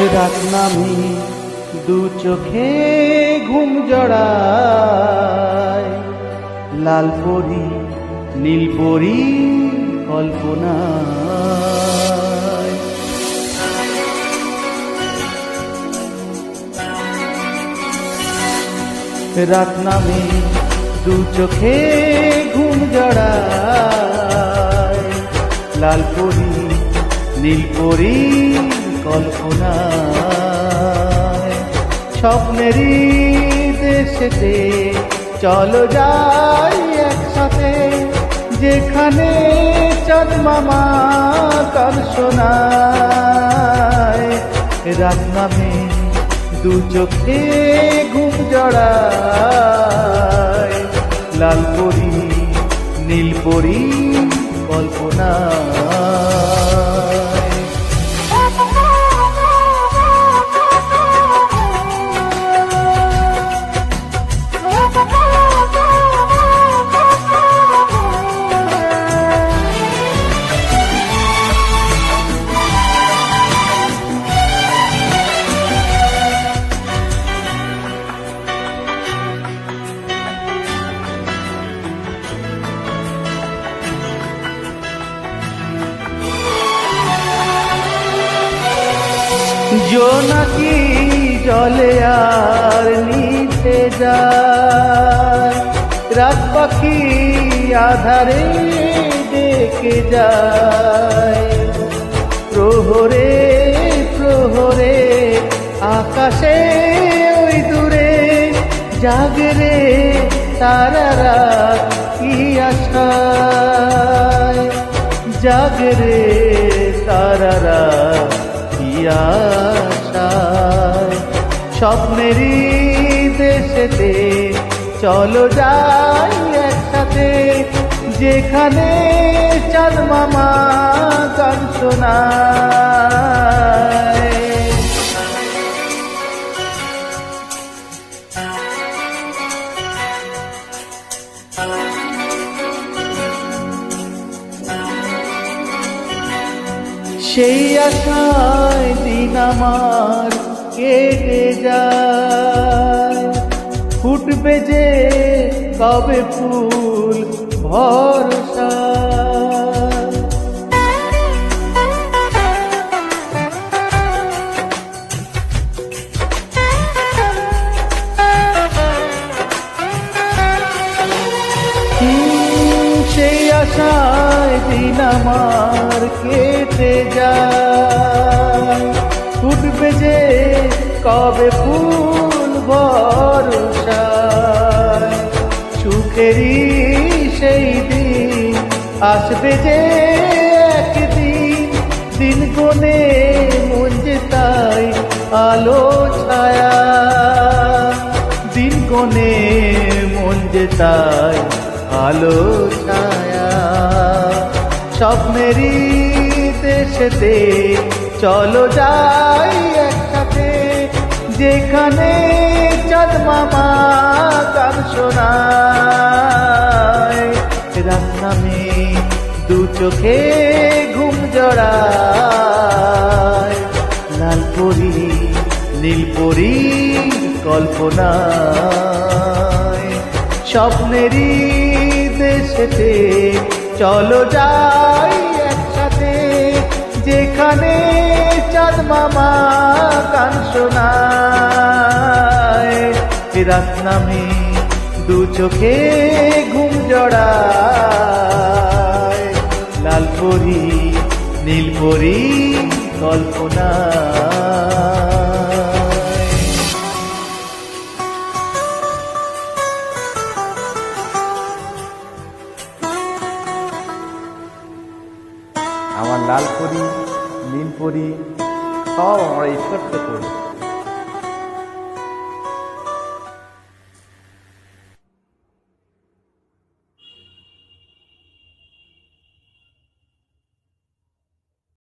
রাত নামি দু চোখে ঘুম জড়ায়, লাল পরি নীল পরি কল্পনায়। রাত নামি দু চোখে ঘুম জড়ায়, লাল পরি নীল পরি কল্পনায়। স্বপ্নেরই দেশেতে চলো যাই একসাথে, যেখানে চাঁদ মামা গান শোনায়। রাত নামে দু চোখে ঘুম জড়ায়, লাল পরি নীল পরি কল্পনায়। জোনাকি জলে আর নিভে যায়, রাত পাখি আধারে ডেকে যায়। প্রহরে প্রহরে আকাশে ওই দূরে জাগরে তারারা কি আশায়, জাগরে তারারা আশায়। স্বপ্নেরই দেশেতে চলো যাই একসাথে, যেখানে চাঁদ মামা গান শোনায়। সেই আশায় দিন আমার কেটে যায়, ফুটবে যে কবে ফুল ভরসা। সেই আশায় দিন আমার কেটে যায়, ফুটবে যে কবে ফুল ভরসায়। সুখেরই সেই দিন আসবে যে একদিন, দিন গুনে মন যে তাই আলো ছায়া, দিন গুনে মন যে তাই আলো ছায়া। স্বপ্নেরই দেশেতে চলো যাই একসাথে, যেখানে চাঁদ মামা গান শোনায়। রাত নামে দু চোখে ঘুম জড়ায়, লাল পরি নীল পরি কল্পনায়। স্বপ্নেরই দেশেতে চলো যাই একসাথে, যেখানে চাঁদ মামা গান শোনায়। রাত নামে দু চোখে ঘুম জড়ায়, লাল পরি নীল পরি কল্পনায়। আমার লাল পরি নীল পরি সব আমরা এই ছোট্ট করি।